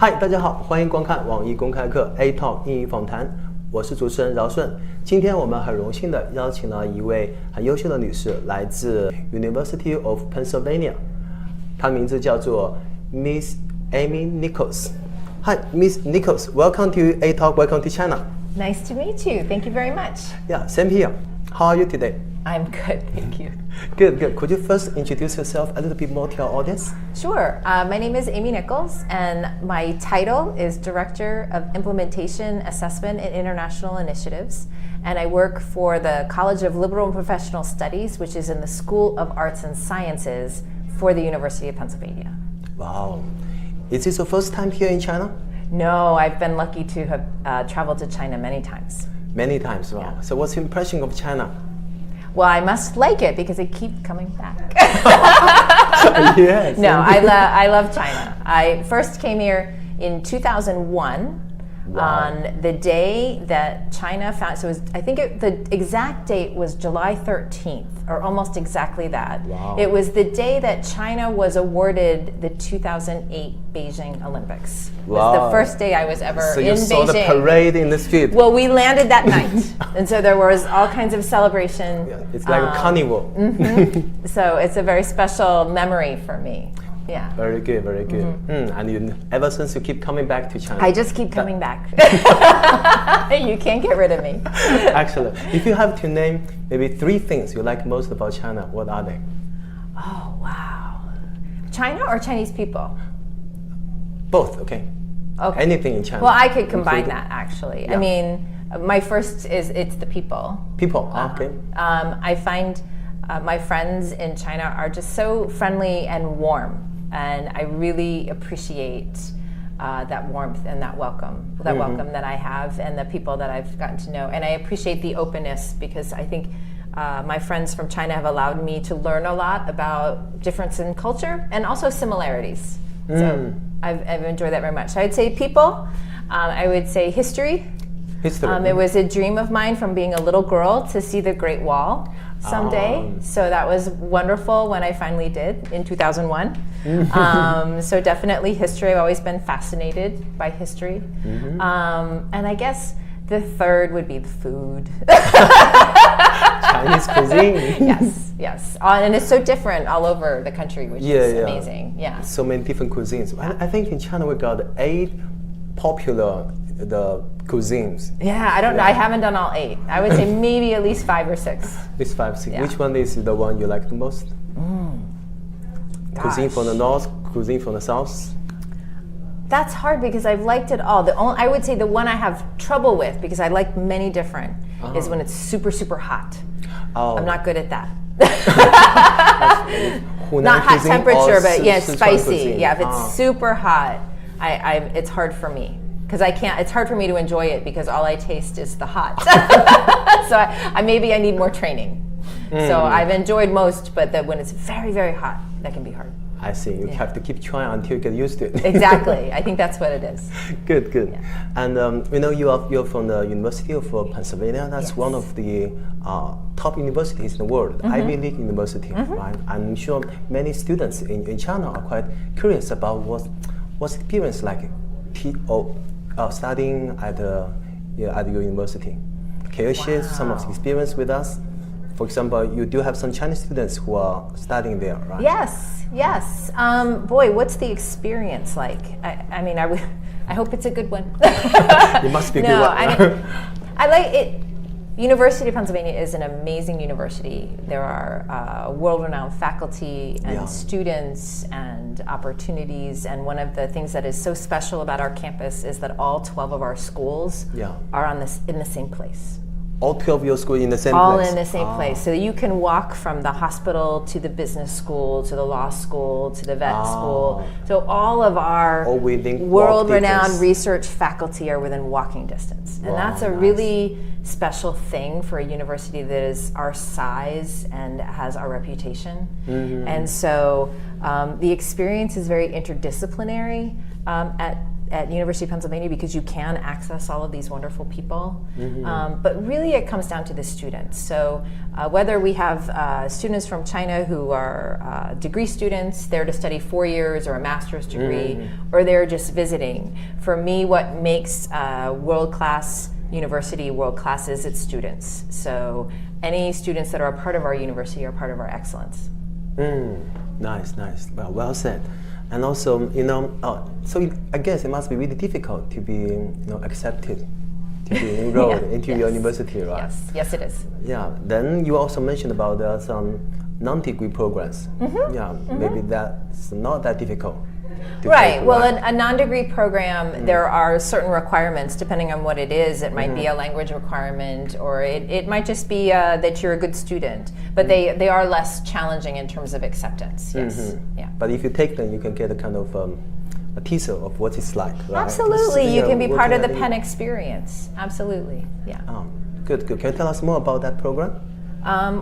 嗨，大家好，欢迎观看网易公开课 A Talk 英语访谈，我是主持人饶顺。今天我们很荣幸的邀请了一位很优秀的女士，来自 University of Pennsylvania， 她的名字叫做 Ms.Amy Nichols。Hi, Ms. Nichols. Welcome to A Talk. Welcome to China. Nice to meet you. Thank you very much. Yeah, same here. How are you today? I'm good, thank you. Good. Could you first introduce yourself a little bit more to our audience? Sure. My name is Amy Nichols, and my title is Director of Implementation, Assessment, and International Initiatives. And I work for the College of Liberal and Professional Studies, which is in the School of Arts and Sciences for the University of Pennsylvania. Wow. Is this your first time here in China? No, I've been lucky to have traveled to China many times. Many times, wow. Yeah. So what's your impression of China? Well, I must like it because I keep coming back. Yes. No, I love China. I first came here in 2001. Wow. On the day that China found, so it was, I think the exact date was July 13th, or almost exactly that. Wow. It was the day that China was awarded the 2008 Beijing Olympics. It was the first day I was ever so in you Beijing. saw the parade in the street. Well, we landed that night, and so there was all kinds of celebration. Yeah, it's like a carnival. Mm-hmm. So it's a very special memory for me. Yeah. Very good. Mm-hmm. And you, ever since you keep coming back to China. I just keep coming back. You can't get rid of me. Actually, if you have to name maybe 3 things you like most about China, what are they? Oh, wow. China or Chinese people? Both, okay. Okay. Anything in China. Well, I could combine including. that actually. Yeah. I mean, my first is it's the people. People, okay. I find my friends in China are just so friendly and warm. And I really appreciate that warmth and that welcome that I have, and the people that I've gotten to know. And I appreciate the openness, because I think my friends from China have allowed me to learn a lot about difference in culture and also similarities. So I've enjoyed that very much. So I'd say people. I would say history. It was a dream of mine from being a little girl to see the Great Wall someday. So that was wonderful when I finally did in 2001. So definitely history. I've always been fascinated by history. And I guess the third would be the food. Chinese cuisine. Yes. And it's so different all over the country, which is amazing. Yeah. So many different cuisines. I think in China we got 8 popular cuisines. Yeah, I don't know. I haven't done all 8. I would say maybe at least 5 or 6. At least 5, 6. Yeah. Which one is the one you like the most? Cuisine from the north, cuisine from the south? That's hard because I've liked it all. I would say the one I have trouble with, because I like many different, is when it's super, super hot. Oh. I'm not good at that. Hunan Not hot cuisine temperature, but Sichuan spicy. cuisine? Yeah, if it's super hot, it's hard for me. Because I can't. It's hard for me to enjoy it because all I taste is the hot. So maybe I need more training. So I've enjoyed most, but when it's very, very hot, that can be hard. I see. You have to keep trying until you get used to it. Exactly. I think that's what it is. Good. Yeah. And you're from the University of Pennsylvania. That's one of the top universities in the world, Ivy League university, right? I'm sure many students in China are quite curious about what's the experience like studying at your university. Can you share some of the experience with us? For example, you do have some Chinese students who are studying there, right? Yes. Boy, what's the experience like? I mean, I hope it's a good one. It must be a good one. I mean, I like it. University of Pennsylvania is an amazing university. There are world-renowned faculty and students and opportunities. And one of the things that is so special about our campus is that all 12 of our schools are in the same place. All 12 of your schools in the same place? All in the same place. So you can walk from the hospital to the business school, to the law school, to the vet school. So all of our world-renowned research faculty are within walking distance. And that's a really special thing for a university that is our size and has our reputation. And so the experience is very interdisciplinary. at University of Pennsylvania because you can access all of these wonderful people. But really it comes down to the students. So whether we have students from China who are degree students, there to study 4 years or a master's degree, or they're just visiting. For me, what makes world-class university world-class is its students. So any students that are a part of our university are part of our excellence. Nice. Well said. And also, so I guess it must be really difficult to be, accepted, to be enrolled into your university, right? Yes, it is. Yeah. Then you also mentioned about some non-degree programs. Maybe that's not that difficult. Right. Well, a non-degree program, there are certain requirements depending on what it is. It might be a language requirement, or it might just be that you're a good student. But they are less challenging in terms of acceptance. Yes. Yeah. But if you take them, you can get a kind of a teaser of what it's like. Right? Absolutely. You can be part of the Penn experience. Absolutely. Yeah. Good. Can you tell us more about that program?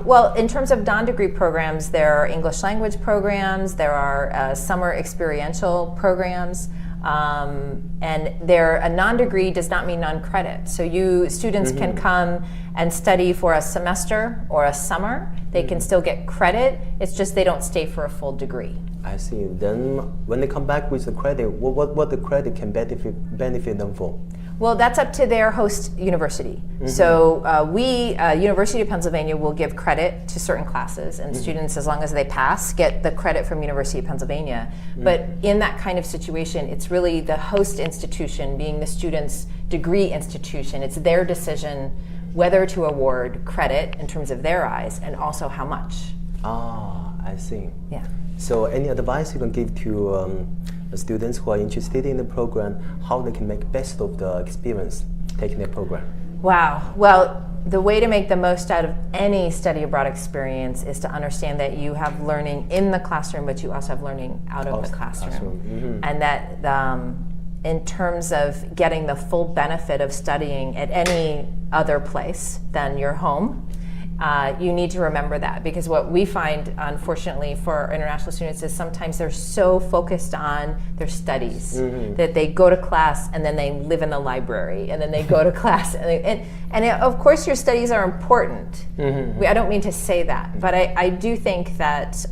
Well, in terms of non-degree programs, there are English language programs, there are summer experiential programs, and a non-degree does not mean non-credit. So students can come and study for a semester or a summer. They can still get credit, it's just they don't stay for a full degree. I see. Then when they come back with the credit, what the credit can benefit them for? Well, that's up to their host university. So University of Pennsylvania will give credit to certain classes, and students, as long as they pass, get the credit from University of Pennsylvania. But in that kind of situation, it's really the host institution, being the student's degree institution. It's their decision whether to award credit in terms of their eyes, and also how much. I see. Yeah. So any advice you can give to the students who are interested in the program, how they can make best of the experience taking the program? Wow. Well, the way to make the most out of any study abroad experience is to understand that you have learning in the classroom, but you also have learning out of the classroom. And that in terms of getting the full benefit of studying at any other place than your home, you need to remember that, because what we find, unfortunately, for our international students is sometimes they're so focused on their studies that they go to class and then they live in the library, and then they go to class and of course your studies are important. I don't mean to say that, but I do think that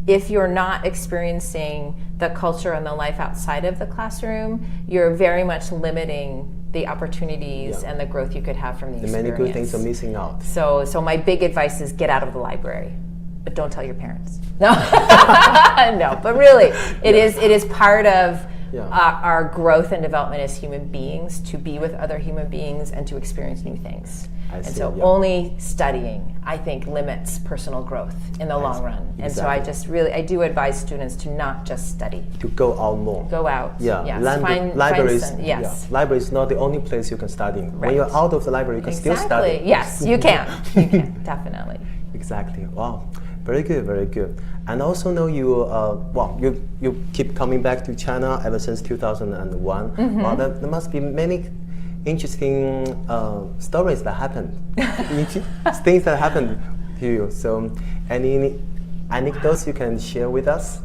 if you're not experiencing the culture and the life outside of the classroom, you're very much limiting the opportunities and the growth you could have from the experience. Many good things are missing out. So my big advice is get out of the library, but don't tell your parents. No, no. But really, it is part of our growth and development as human beings to be with other human beings and to experience new things. Only studying, I think, limits personal growth in the long run. And so I do advise students to not just study. To go out more. Go out. Yeah. Yes. Library is not the only place you can study. Right. When you're out of the library, you can still study. Yes, you can. You can, definitely. Exactly. Wow. Very good, very good. And also know you keep coming back to China ever since 2001. Well, there must be many interesting stories that happened, things that happened to you. So, any anecdotes you can share with us?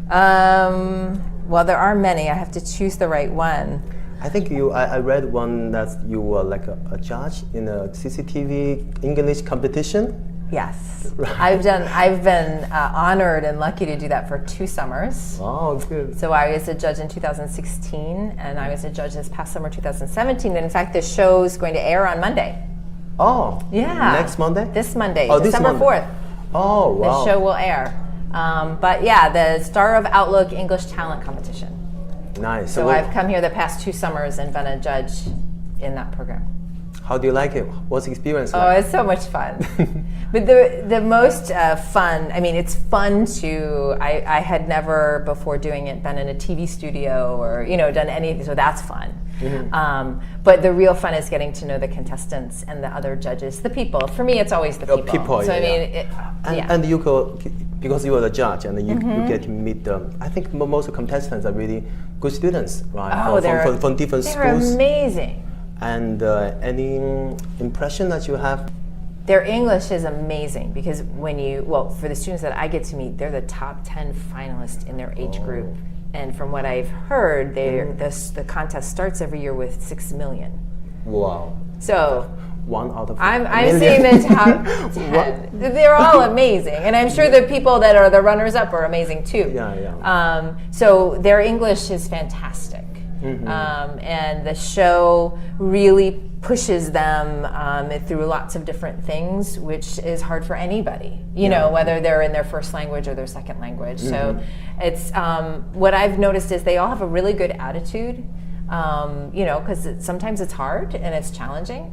Well, there are many. I have to choose the right one. I think I read one that you were like a judge in a CCTV English competition. Yes, right. I've been honored and lucky to do that for 2 summers. Oh, good. So I was a judge in 2016, and I was a judge this past summer 2017. And in fact, this show is going to air on Monday. Oh, yeah. Next Monday? This Monday, December 4th. Oh, wow. The show will air. But yeah, the Star of Outlook English Talent Competition. Nice. So I've come here the past 2 summers and been a judge in that program. How do you like it? What's the experience like? Oh, it's so much fun. But the most fun, I mean, it's fun to, I had never before doing it been in a TV studio or, done anything, so that's fun. But the real fun is getting to know the contestants and the other judges, the people. For me, it's always the people. So, And you go, because you are the judge and you get to meet them. I think most of the contestants are really good students, right? Oh, from different schools. They're amazing. And any impression that you have? Their English is amazing because for the students that I get to meet, they're the top 10 finalists in their age group And from what I've heard, the contest starts every year with 6 million. Wow. So 1 out of I'm million. seeing the top 10. They're all amazing. And I'm sure the people that are the runners-up are amazing too. Yeah. So their English is fantastic. And the show really pushes them through lots of different things, which is hard for anybody, you know, whether they're in their first language or their second language. So it's what I've noticed is they all have a really good attitude, you know, because sometimes it's hard and it's challenging.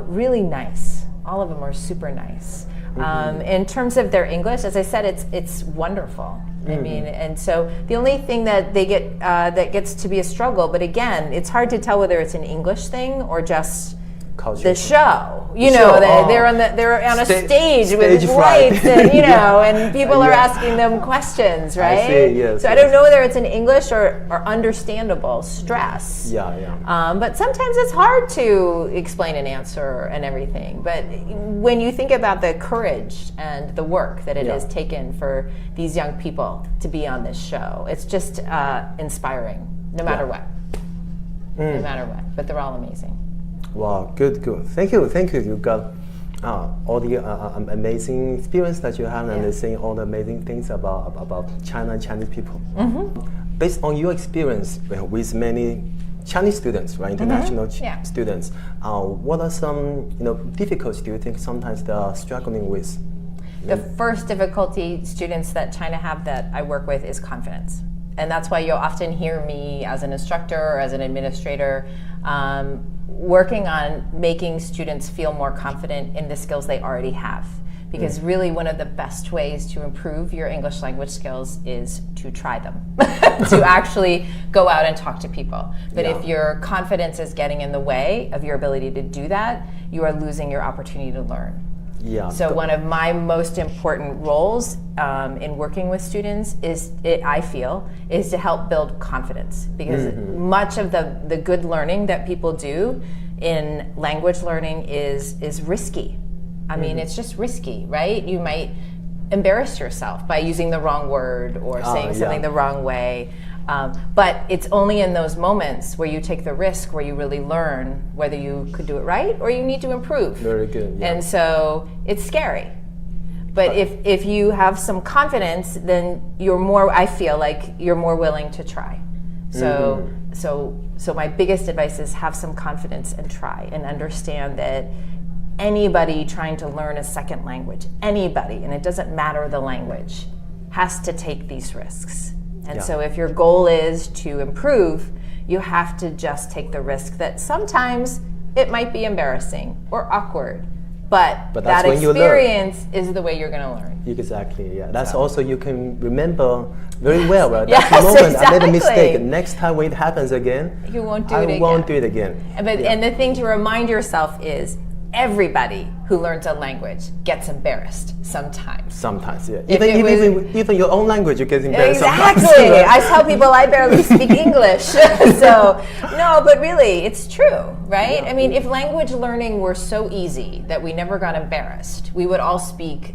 Really nice. All of them are super nice. In terms of their English, as I said, it's wonderful. I mean, and so the only thing that they get that gets to be a struggle, but again, it's hard to tell whether it's an English thing or just the show. You know, they're on a stage with lights, and you know, and people are asking them questions, right? I see, yes, so I don't know whether it's an English or understandable stress. But sometimes it's hard to explain an answer and everything. But when you think about the courage and the work that it has taken for these young people to be on this show, it's just inspiring, no matter what. No matter what. But they're all amazing. Wow, good. Thank you. You got all the amazing experience that you have and saying all the amazing things about China and Chinese people. Based on your experience with many Chinese students, right, international students, what are some difficulties do you think sometimes they are struggling with? The first difficulty students that China have that I work with is confidence. And that's why you'll often hear me as an instructor or as an administrator working on making students feel more confident in the skills they already have. Because really one of the best ways to improve your English language skills is to try them, to actually go out and talk to people. But if your confidence is getting in the way of your ability to do that, you are losing your opportunity to learn. So one of my most important roles in working with students I feel, is to help build confidence. Because much of the good learning that people do in language learning is risky. I mean, it's just risky, right? You might embarrass yourself by using the wrong word or saying something the wrong way. But it's only in those moments where you take the risk, where you really learn whether you could do it right or you need to improve. Very good. And so it's scary. But if you have some confidence, then you're more, I feel like you're more willing to try. So my biggest advice is have some confidence and try and understand that anybody trying to learn a second language, anybody, and it doesn't matter the language, has to take these risks. And so if your goal is to improve, you have to just take the risk that sometimes it might be embarrassing or awkward, but that experience is the way you're going to learn. Exactly, That's also you can remember very well, right? That's the moment I made a mistake. Next time when it happens again, you won't do it again. I won't do it again. And the thing to remind yourself is everybody who learns a language gets embarrassed sometimes. Sometimes, Even your own language, you get embarrassed sometimes. Exactly. I tell people I barely speak English. So, no, but really, it's true, right? I mean, if language learning were so easy that we never got embarrassed, we would all speak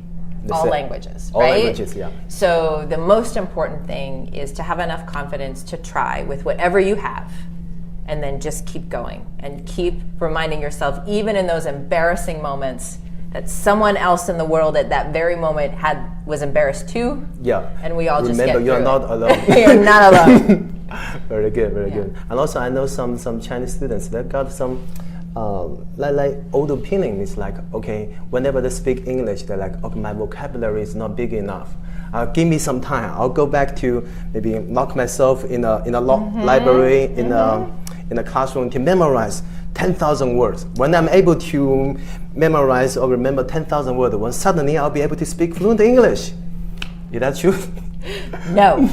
all languages, right? All languages, So the most important thing is to have enough confidence to try with whatever you have. And then just keep going and keep reminding yourself, even in those embarrassing moments, that someone else in the world at that very moment was embarrassed too. And we all just get through you're not alone. You're not alone. Very good. And also, I know some Chinese students that got some like old opinion. It's like, okay, whenever they speak English, they're like, okay, my vocabulary is not big enough. Give me some time. I'll go back to maybe lock myself in a library in a classroom to memorize 10,000 words. When I'm able to memorize or remember 10,000 words, when suddenly I'll be able to speak fluent English. Is that true? No.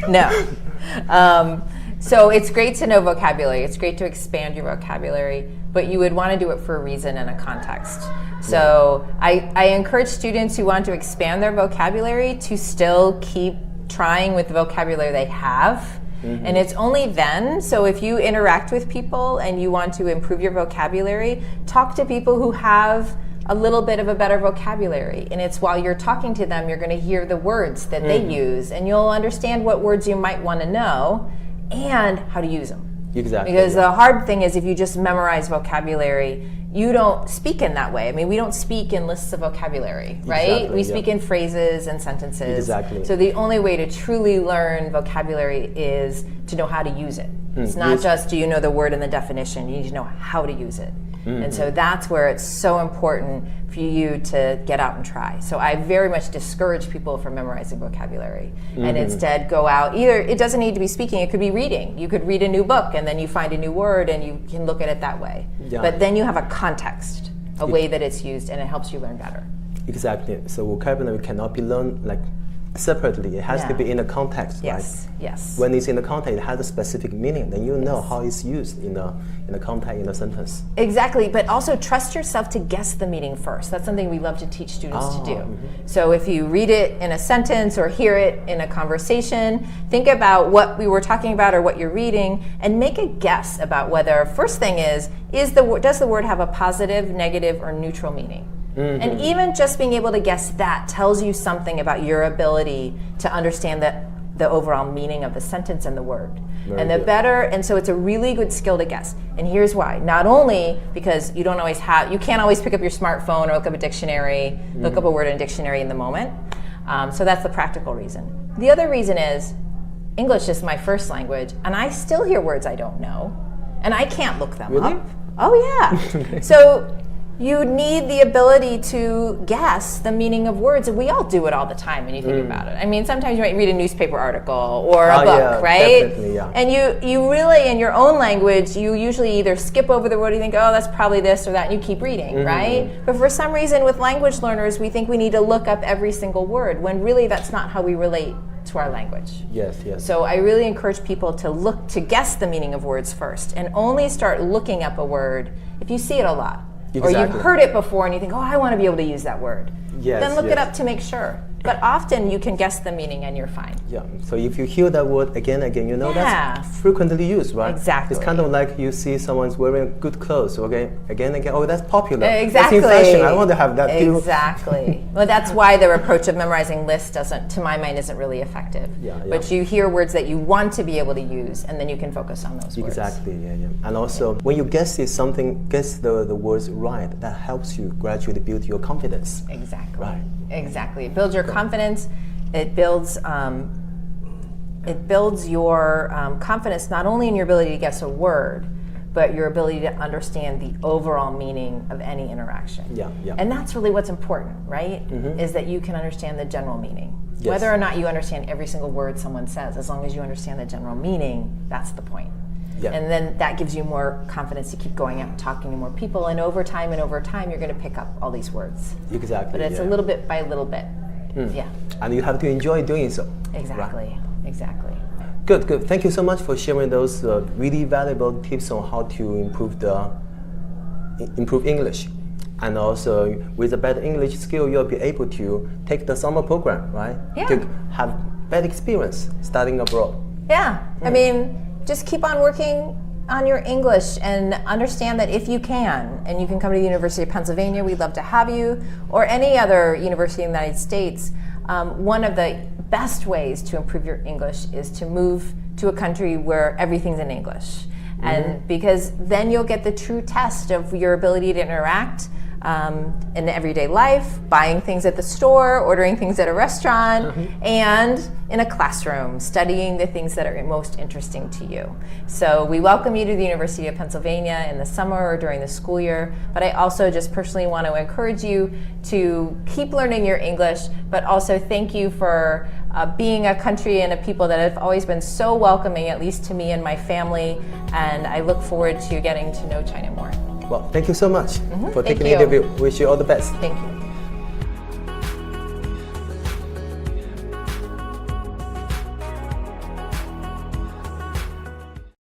No. So it's great to know vocabulary. It's great to expand your vocabulary, but you would want to do it for a reason and a context. So I encourage students who want to expand their vocabulary to still keep trying with the vocabulary they have. And it's only then, so if you interact with people and you want to improve your vocabulary, talk to people who have a little bit of a better vocabulary. And it's while you're talking to them, you're going to hear the words that they use, and you'll understand what words you might want to know and how to use them. Exactly. Because the hard thing is if you just memorize vocabulary, you don't speak in that way. I mean, we don't speak in lists of vocabulary, right? Exactly, we speak in phrases and sentences. Exactly. So the only way to truly learn vocabulary is to know how to use it. It's not just do you know the word and the definition, you need to know how to use it. And so that's where it's so important for you to get out and try. So I very much discourage people from memorizing vocabulary and instead go out. Either it doesn't need to be speaking, it could be reading. You could read a new book and then you find a new word and you can look at it that way. Yeah. But then you have a context, a way that it's used, and it helps you learn better. Exactly. So vocabulary cannot be learned like separately. It has to be in a context, yes, right? Yes. When it's in the context, it has a specific meaning. Then you know how it's used in the context, in a sentence. Exactly, but also trust yourself to guess the meaning first. That's something we love to teach students to do. So if you read it in a sentence or hear it in a conversation, think about what we were talking about or what you're reading, and make a guess about whether, first thing is does the word have a positive, negative, or neutral meaning? And even just being able to guess that tells you something about your ability to understand the overall meaning of the sentence and the word. And so it's a really good skill to guess. And here's why. Not only because you can't always pick up your smartphone or look up a dictionary, look up a word in a dictionary in the moment. So that's the practical reason. The other reason is English is my first language, and I still hear words I don't know, and I can't look them up. Oh yeah. So you need the ability to guess the meaning of words, and we all do it all the time when you think about it. I mean, sometimes you might read a newspaper article or a book, right? Definitely, yeah. And you really, in your own language, you usually either skip over the word, you think, oh, that's probably this or that, and you keep reading, right? But for some reason, with language learners, we think we need to look up every single word, when really that's not how we relate to our language. Yes, yes. So I really encourage people to guess the meaning of words first, and only start looking up a word if you see it a lot. Or you've heard it before and you think, oh, I want to be able to use that word. Yes, then look it up to make sure. But often you can guess the meaning and you're fine. Yeah. So if you hear that word again, you know that's frequently used, right? Exactly. It's kind of like you see someone's wearing good clothes, okay? Again. Oh, that's popular. Exactly. That's in fashion. I want to have that too. Exactly. Well, that's why their approach of memorizing lists to my mind, isn't really effective. Yeah. But you hear words that you want to be able to use, and then you can focus on those words. Exactly. Yeah. And also, when you guess the words right, that helps you gradually build your confidence. Exactly. Right. Exactly. It builds your confidence. It builds your confidence not only in your ability to guess a word, but your ability to understand the overall meaning of any interaction. Yeah. And that's really what's important, right? Is that you can understand the general meaning. Yes. Whether or not you understand every single word someone says, as long as you understand the general meaning, that's the point. Yeah. And then that gives you more confidence to keep going out and talking to more people. And over time, you're going to pick up all these words. Exactly. But it's a little bit by little bit. Yeah. And you have to enjoy doing so. Exactly. Right? Exactly. Good. Thank you so much for sharing those really valuable tips on how to improve English. And also, with a better English skill, you'll be able to take the summer program, right? Yeah. To have better experience studying abroad. Yeah. I mean, just keep on working on your English and understand that if you can, and you can come to the University of Pennsylvania, we'd love to have you, or any other university in the United States, one of the best ways to improve your English is to move to a country where everything's in English. And because then you'll get the true test of your ability to interact in everyday life, buying things at the store, ordering things at a restaurant, and in a classroom, studying the things that are most interesting to you. So we welcome you to the University of Pennsylvania in the summer or during the school year, but I also just personally want to encourage you to keep learning your English, but also thank you for being a country and a people that have always been so welcoming, at least to me and my family, and I look forward to getting to know China more. Well, thank you so much for Thank taking the you. interview. Wish you all the best. Thank you.